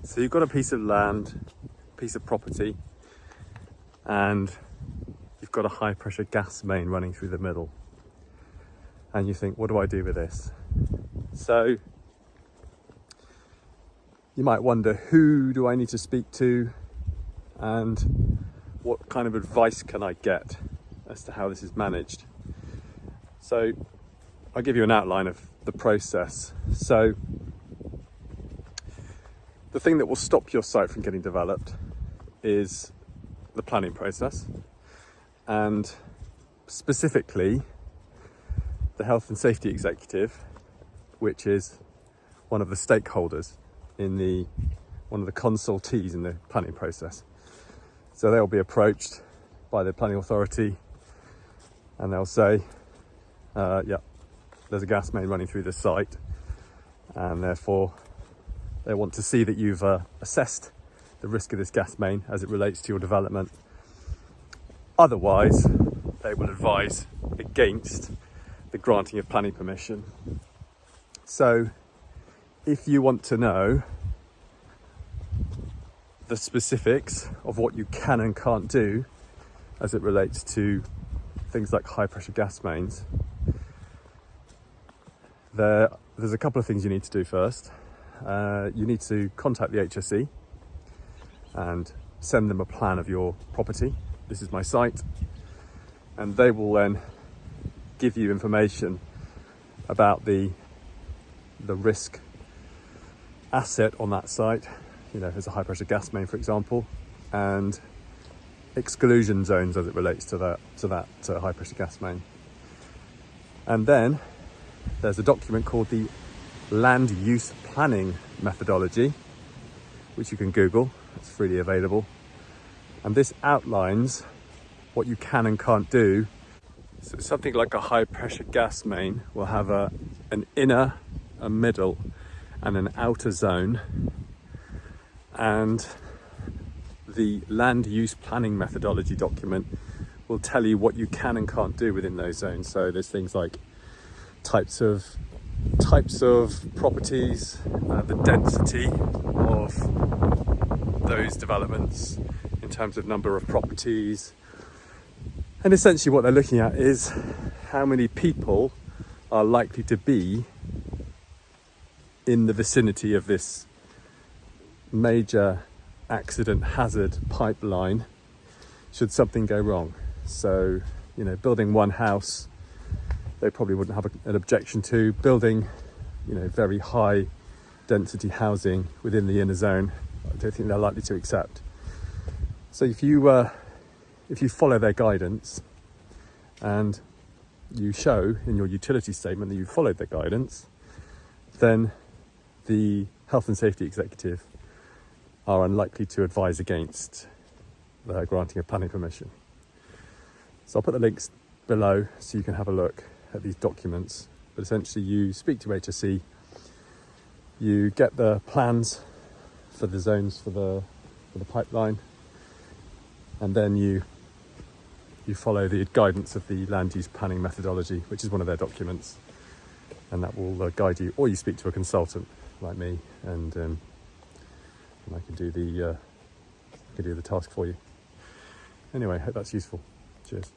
So you've got a piece of land, piece of property, and you've got a high pressure gas main running through the middle. And you think, what do I do with this? So you might wonder, who do I need to speak to and what kind of advice can I get as to how this is managed? So I'll give you an outline of the process. So the thing that will stop your site from getting developed is the planning process, and specifically the health and safety executive, which is one of the stakeholders in one of the consultees in the planning process. So they'll be approached by the planning authority and they'll say, yeah, there's a gas main running through this site, and therefore they want to see that you've assessed the risk of this gas main as it relates to your development. Otherwise, they will advise against the granting of planning permission. So if you want to know the specifics of what you can and can't do as it relates to things like high pressure gas mains, there's a couple of things you need to do first. You need to contact the HSE and send them a plan of your property. This is my site, and they will then give you information about the risk asset on that site. You know, there's a high pressure gas main, for example, and exclusion zones as it relates to that high pressure gas main. And then there's a document called the land use planning methodology, which you can Google. It's freely available, and this outlines what you can and can't do. So something like a high pressure gas main will have an inner, a middle and an outer zone, and the land use planning methodology document will tell you what you can and can't do within those zones. So there's things like types of properties, the density of those developments in terms of number of properties, and essentially what they're looking at is how many people are likely to be in the vicinity of this major accident hazard pipeline should something go wrong. So, you know, building one house, they probably wouldn't have an objection to. Building, you know, very high density housing within the inner zone, I don't think they're likely to accept. So if you follow their guidance and you show in your utility statement that you followed their guidance, then the health and safety executive are unlikely to advise against the granting of planning permission. So I'll put the links below so you can have a look at these documents. But essentially you speak to HSE, you get the plans for the zones for the pipeline, and then you follow the guidance of the land use planning methodology, which is one of their documents, and that will guide you. Or you speak to a consultant like me, and I can do the task for you. Anyway, I hope that's useful. Cheers.